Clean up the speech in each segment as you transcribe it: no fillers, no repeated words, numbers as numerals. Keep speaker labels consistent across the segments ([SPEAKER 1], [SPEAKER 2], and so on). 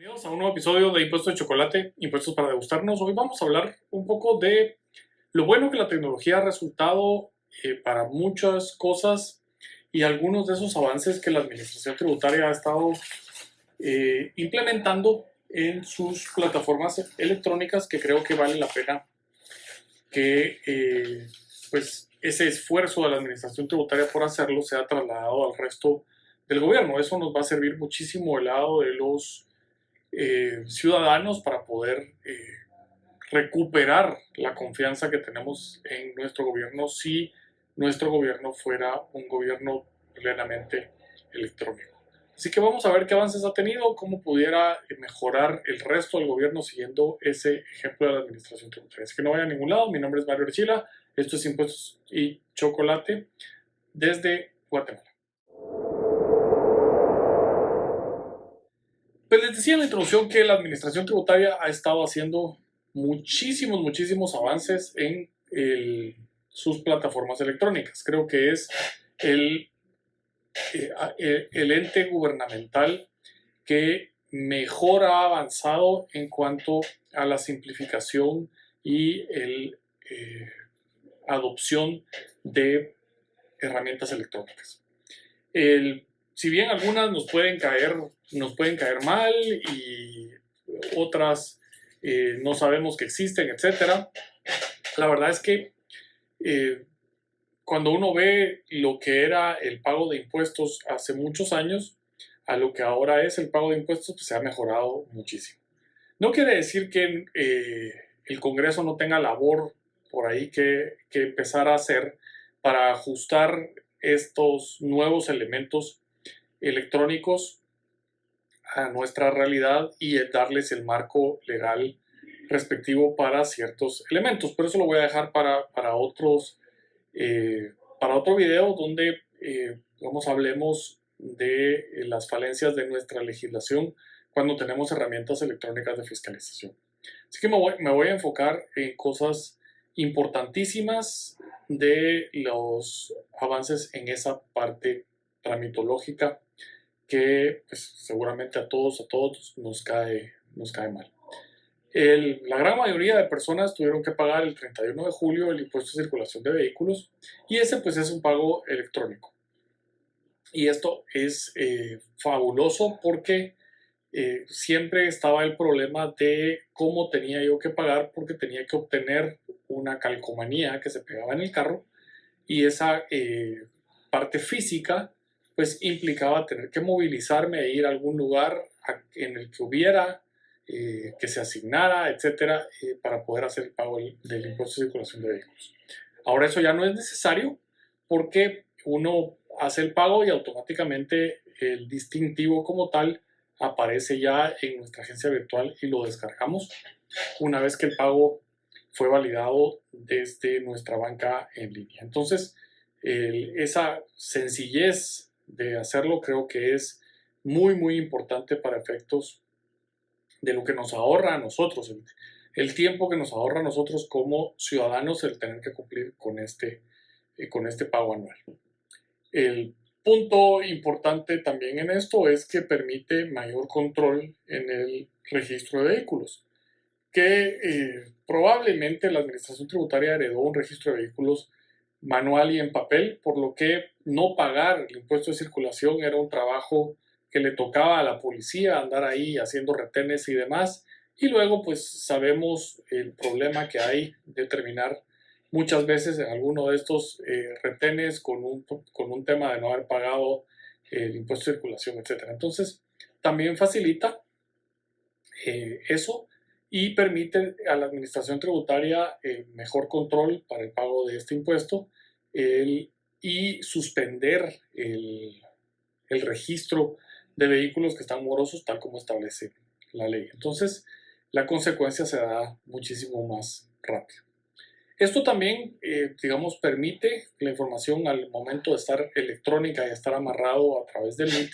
[SPEAKER 1] Bienvenidos a un nuevo episodio de Impuestos de Chocolate, Impuestos para Degustarnos. Hoy vamos a hablar un poco de lo bueno que la tecnología ha resultado para muchas cosas y algunos de esos avances que la administración tributaria ha estado implementando en sus plataformas electrónicas, que creo que vale la pena que pues ese esfuerzo de la administración tributaria por hacerlo sea trasladado al resto del gobierno. Eso nos va a servir muchísimo del lado de los ciudadanos para poder recuperar la confianza que tenemos en nuestro gobierno si nuestro gobierno fuera un gobierno plenamente electrónico. Así que vamos a ver qué avances ha tenido, cómo pudiera mejorar el resto del gobierno siguiendo ese ejemplo de la administración tributaria. Así que no vayan a ningún lado. Mi nombre es Mario Archila. Esto es Impuestos y Chocolate desde Guatemala. Pues les decía en la introducción que la administración tributaria ha estado haciendo muchísimos avances en sus plataformas electrónicas. Creo que es el ente gubernamental que mejor ha avanzado en cuanto a la simplificación y adopción de herramientas electrónicas. Si bien algunas nos pueden caer mal y otras no sabemos que existen, etc. La verdad es que cuando uno ve lo que era el pago de impuestos hace muchos años a lo que ahora es el pago de impuestos, pues se ha mejorado muchísimo. No quiere decir que el Congreso no tenga labor por ahí que empezar a hacer para ajustar estos nuevos elementos electrónicos a nuestra realidad y darles el marco legal respectivo para ciertos elementos. Pero eso lo voy a dejar para otro video donde hablemos de las falencias de nuestra legislación cuando tenemos herramientas electrónicas de fiscalización. Así que me voy a enfocar en cosas importantísimas de los avances en esa parte tramitológica que pues, seguramente a todos nos cae mal. La gran mayoría de personas tuvieron que pagar el 31 de julio el impuesto de circulación de vehículos y ese pues es un pago electrónico. Y esto es fabuloso porque siempre estaba el problema de cómo tenía yo que pagar porque tenía que obtener una calcomanía que se pegaba en el carro y esa parte física pues implicaba tener que movilizarme e ir a algún lugar en el que hubiera que se asignara, etcétera, para poder hacer el pago del impuesto de circulación de vehículos. Ahora eso ya no es necesario porque uno hace el pago y automáticamente el distintivo como tal aparece ya en nuestra agencia virtual y lo descargamos una vez que el pago fue validado desde nuestra banca en línea. Entonces, esa sencillez de hacerlo creo que es muy importante para efectos de lo que nos ahorra a nosotros, el tiempo que nos ahorra a nosotros como ciudadanos el tener que cumplir con este pago anual. El punto importante también en esto es que permite mayor control en el registro de vehículos, que probablemente la administración tributaria heredó un registro de vehículos manual y en papel, por lo que no pagar el impuesto de circulación era un trabajo que le tocaba a la policía andar ahí haciendo retenes y demás. Y luego pues sabemos el problema que hay de terminar muchas veces en alguno de estos retenes con un tema de no haber pagado el impuesto de circulación, etc. Entonces también facilita eso y permite a la administración tributaria mejor control para el pago de este impuesto y suspender el registro de vehículos que están morosos tal como establece la ley. Entonces la consecuencia se da muchísimo más rápido. Esto también, permite la información al momento de estar electrónica y estar amarrado a través del NIT,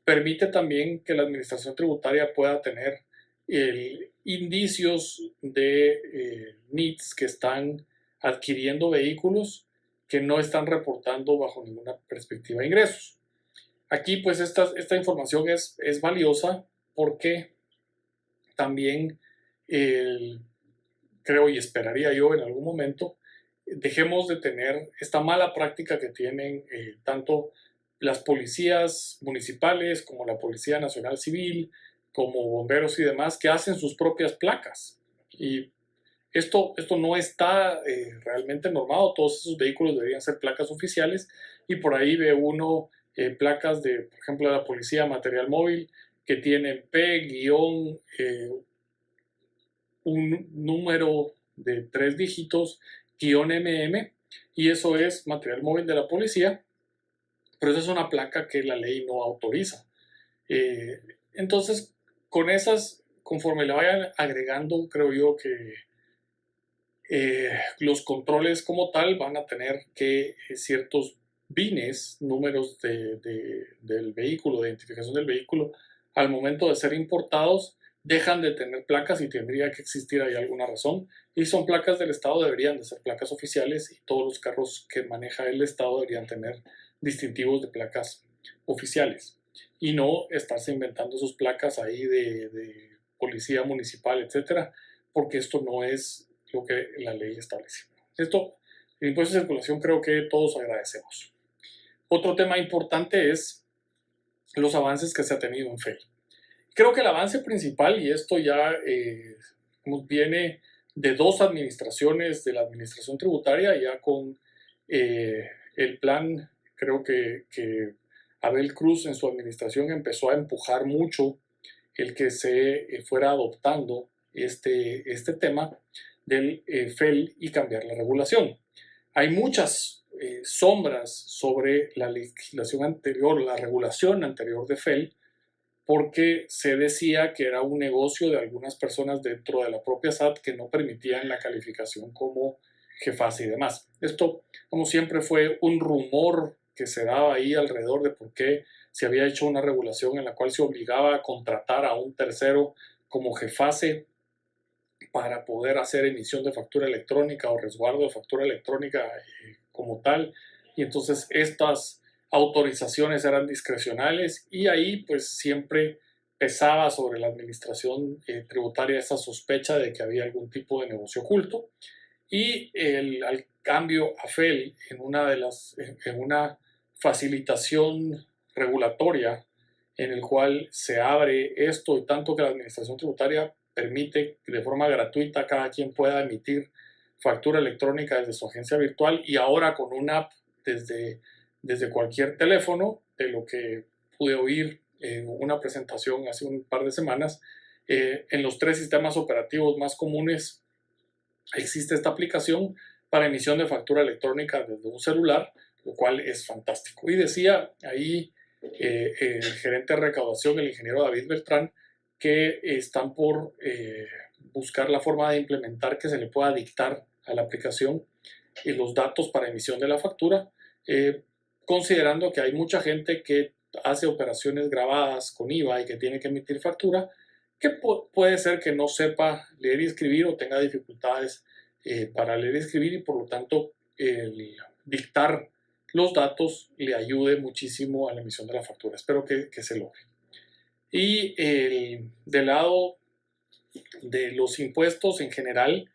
[SPEAKER 1] permite también que la administración tributaria pueda tener indicios de NITs que están adquiriendo vehículos que no están reportando bajo ninguna perspectiva de ingresos. Aquí pues esta información es valiosa porque también creo y esperaría yo en algún momento, dejemos de tener esta mala práctica que tienen tanto las policías municipales como la Policía Nacional Civil, como bomberos y demás, que hacen sus propias placas. Y esto no está realmente normado. Todos esos vehículos deberían ser placas oficiales, y por ahí ve uno placas de, por ejemplo, de la Policía Material Móvil, que tienen P- un número de 3 dígitos, -MM, y eso es material móvil de la policía, pero esa es una placa que la ley no autoriza. Entonces, con esas, conforme le vayan agregando, creo yo que los controles como tal van a tener que ciertos bines, números del vehículo, de identificación del vehículo, al momento de ser importados, dejan de tener placas y tendría que existir ahí alguna razón. Y son placas del Estado, deberían de ser placas oficiales, y todos los carros que maneja el Estado deberían tener distintivos de placas oficiales. Y no estarse inventando sus placas ahí de policía municipal, etcétera, porque esto no es lo que la ley establece. Esto, el impuesto de circulación, creo que todos agradecemos. Otro tema importante es los avances que se ha tenido en FEI. Creo que el avance principal, y esto ya viene de 2 administraciones de la administración tributaria, ya con el plan, creo que Abel Cruz en su administración empezó a empujar mucho el que se fuera adoptando este tema del FEL y cambiar la regulación. Hay muchas sombras sobre la legislación anterior, la regulación anterior de FEL, porque se decía que era un negocio de algunas personas dentro de la propia SAT que no permitían la calificación como jefaz y demás. Esto, como siempre, fue un rumor que se daba ahí alrededor de por qué se había hecho una regulación en la cual se obligaba a contratar a un tercero como jefase para poder hacer emisión de factura electrónica o resguardo de factura electrónica como tal. Y entonces estas autorizaciones eran discrecionales, y ahí pues siempre pesaba sobre la administración tributaria esa sospecha de que había algún tipo de negocio oculto. Y al cambio a FEL en una facilitación regulatoria en el cual se abre esto, y tanto que la administración tributaria permite que de forma gratuita cada quien pueda emitir factura electrónica desde su agencia virtual, y ahora con una app desde cualquier teléfono, de lo que pude oír en una presentación hace un par de semanas. En los 3 sistemas operativos más comunes existe esta aplicación para emisión de factura electrónica desde un celular, lo cual es fantástico. Y decía ahí el gerente de recaudación, el ingeniero David Beltrán, que están por buscar la forma de implementar que se le pueda dictar a la aplicación los datos para emisión de la factura, considerando que hay mucha gente que hace operaciones grabadas con IVA y que tiene que emitir factura, que puede ser que no sepa leer y escribir o tenga dificultades para leer y escribir, y por lo tanto el dictar los datos le ayude muchísimo a la emisión de la factura. Espero que se logre. Y del lado de los impuestos en general,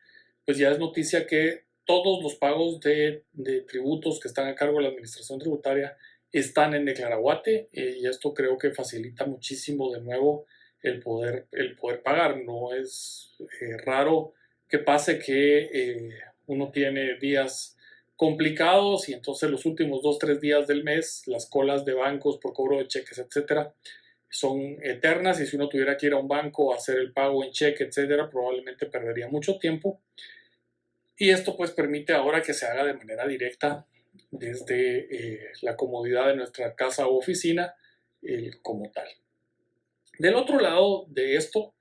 [SPEAKER 1] pues ya es noticia que todos los pagos de tributos que están a cargo de la administración tributaria están en Declaraguate, y esto creo que facilita muchísimo de nuevo el poder pagar. No es raro que pase que uno tiene días complicados, y entonces los últimos 2-3 días del mes las colas de bancos por cobro de cheques, etcétera, son eternas, y si uno tuviera que ir a un banco a hacer el pago en cheque, etcétera, probablemente perdería mucho tiempo. Y esto pues permite ahora que se haga de manera directa desde la comodidad de nuestra casa o oficina como tal. Del otro lado de esto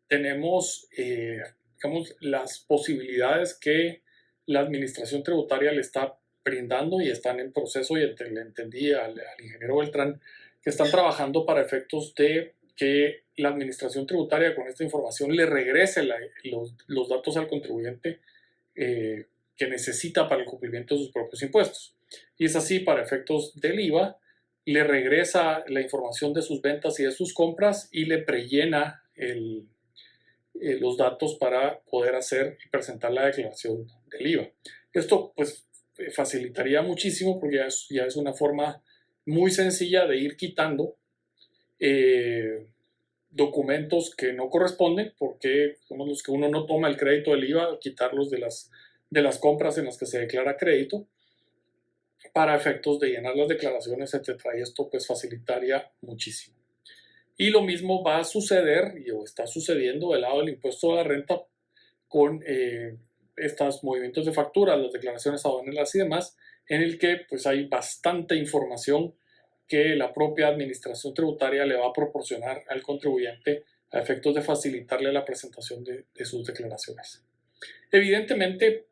[SPEAKER 1] tenemos digamos, las posibilidades que la administración tributaria le está brindando, y están en proceso, y le entendí al ingeniero Beltrán que están trabajando para efectos de que la administración tributaria con esta información le regrese los datos al contribuyente que necesita para el cumplimiento de sus propios impuestos. Y es así, para efectos del IVA, le regresa la información de sus ventas y de sus compras, y le prellena los datos para poder hacer y presentar la declaración del IVA. Esto pues facilitaría muchísimo porque ya es una forma muy sencilla de ir quitando documentos que no corresponden, porque son los que uno no toma el crédito del IVA, quitarlos de las compras en las que se declara crédito para efectos de llenar las declaraciones, etc. Y esto pues facilitaría muchísimo. Y lo mismo va a suceder, o está sucediendo del lado del impuesto a la renta con estos movimientos de factura, las declaraciones aduaneras y demás, en el que pues hay bastante información que la propia administración tributaria le va a proporcionar al contribuyente a efectos de facilitarle la presentación de sus declaraciones. Evidentemente,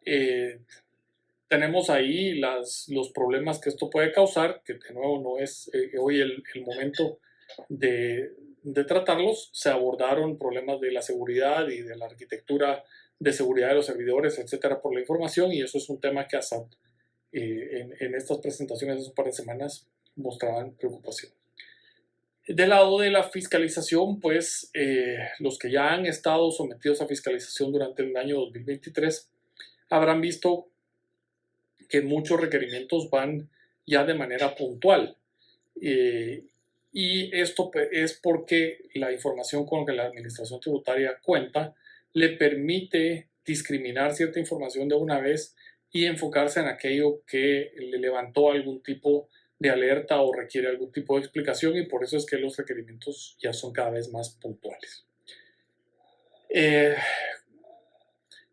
[SPEAKER 1] tenemos ahí los problemas que esto puede causar, que de nuevo no es hoy el momento de tratarlos. Se abordaron problemas de la seguridad y de la arquitectura de seguridad de los servidores, etcétera, por la información, y eso es un tema que ASAP en estas presentaciones de hace un par de semanas mostraban preocupación. Del lado de la fiscalización, pues los que ya han estado sometidos a fiscalización durante el año 2023 habrán visto que muchos requerimientos van ya de manera puntual. Y esto es porque la información con la que la administración tributaria cuenta le permite discriminar cierta información de una vez y enfocarse en aquello que le levantó algún tipo de alerta o requiere algún tipo de explicación, y por eso es que los requerimientos ya son cada vez más puntuales.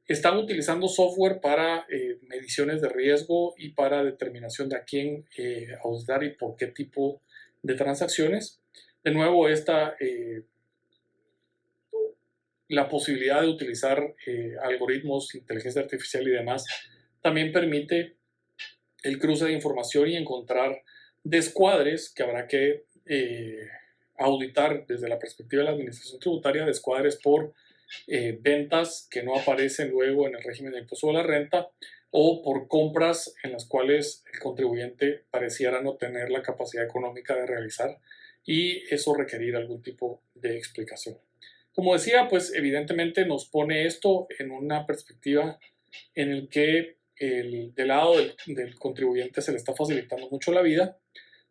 [SPEAKER 1] Están utilizando software para mediciones de riesgo y para determinación de a quién auditar y por qué tipo de transacciones. De nuevo, la posibilidad de utilizar algoritmos, inteligencia artificial y demás también permite el cruce de información y encontrar descuadres que habrá que auditar desde la perspectiva de la administración tributaria, descuadres por ventas que no aparecen luego en el régimen de impuesto a la renta, o por compras en las cuales el contribuyente pareciera no tener la capacidad económica de realizar, y eso requerir algún tipo de explicación. Como decía, pues evidentemente nos pone esto en una perspectiva en el que del lado del contribuyente se le está facilitando mucho la vida,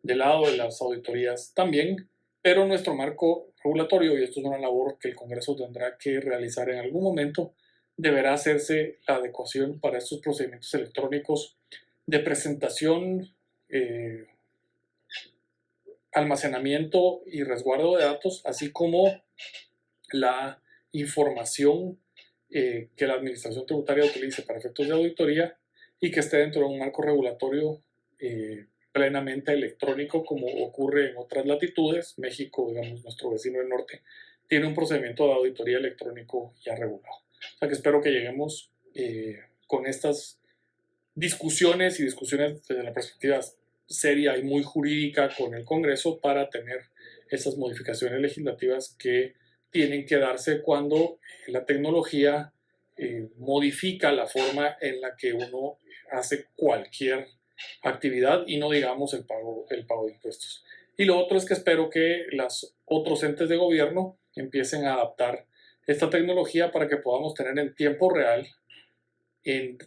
[SPEAKER 1] del lado de las auditorías también, pero nuestro marco regulatorio, y esto es una labor que el Congreso tendrá que realizar en algún momento, deberá hacerse la adecuación para estos procedimientos electrónicos de presentación, almacenamiento y resguardo de datos, así como la información que la administración tributaria utilice para efectos de auditoría y que esté dentro de un marco regulatorio plenamente electrónico, como ocurre en otras latitudes. México, digamos, nuestro vecino del norte, tiene un procedimiento de auditoría electrónico ya regulado. O sea que espero que lleguemos con estas discusiones desde la perspectiva seria y muy jurídica con el Congreso para tener esas modificaciones legislativas que tienen que darse cuando la tecnología modifica la forma en la que uno hace cualquier actividad, y no digamos el pago de impuestos. Y lo otro es que espero que los otros entes de gobierno empiecen a adaptar esta tecnología para que podamos tener en tiempo real,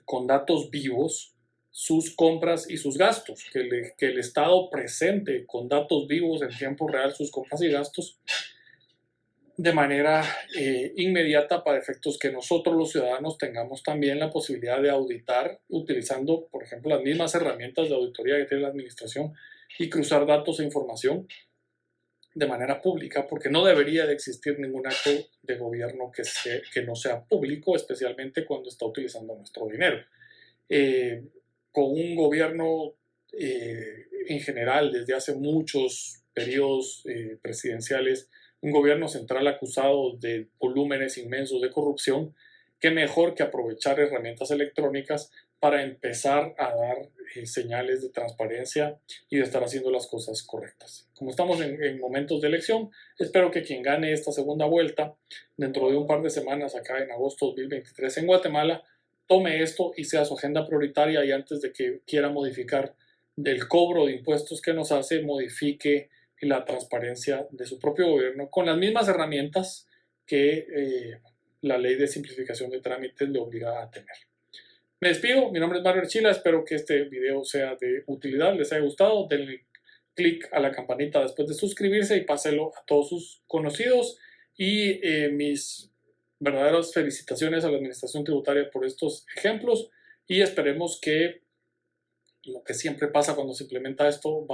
[SPEAKER 1] con datos vivos, sus compras y sus gastos, que el Estado presente con datos vivos en tiempo real sus compras y gastos de manera inmediata, para efectos que nosotros los ciudadanos tengamos también la posibilidad de auditar utilizando, por ejemplo, las mismas herramientas de auditoría que tiene la administración, y cruzar datos e información de manera pública, porque no debería de existir ningún acto de gobierno que no sea público, especialmente cuando está utilizando nuestro dinero. Con un gobierno en general, desde hace muchos periodos presidenciales, un gobierno central acusado de volúmenes inmensos de corrupción, qué mejor que aprovechar herramientas electrónicas para empezar a dar señales de transparencia y de estar haciendo las cosas correctas. Como estamos en momentos de elección, espero que quien gane esta segunda vuelta dentro de un par de semanas, acá en agosto 2023 en Guatemala, tome esto y sea su agenda prioritaria, y antes de que quiera modificar del cobro de impuestos que nos hace, modifique la transparencia de su propio gobierno con las mismas herramientas que la ley de simplificación de trámites le obliga a tener. Me despido, mi nombre es Mario Archila, espero que este video sea de utilidad, les haya gustado, denle clic a la campanita después de suscribirse y páselo a todos sus conocidos y mis verdaderas felicitaciones a la Administración Tributaria por estos ejemplos y esperemos que lo que siempre pasa cuando se implementa esto,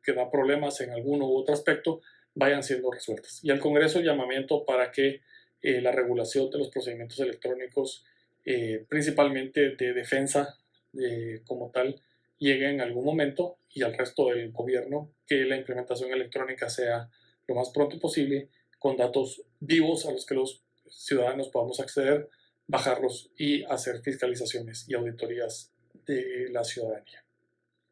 [SPEAKER 1] que da problemas en alguno u otro aspecto, vayan siendo resueltas. Y al Congreso llamamiento para que la regulación de los procedimientos electrónicos, principalmente de defensa como tal, llegue en algún momento y al resto del gobierno que la implementación electrónica sea lo más pronto posible con datos vivos a los que los ciudadanos podamos acceder, bajarlos y hacer fiscalizaciones y auditorías de la ciudadanía.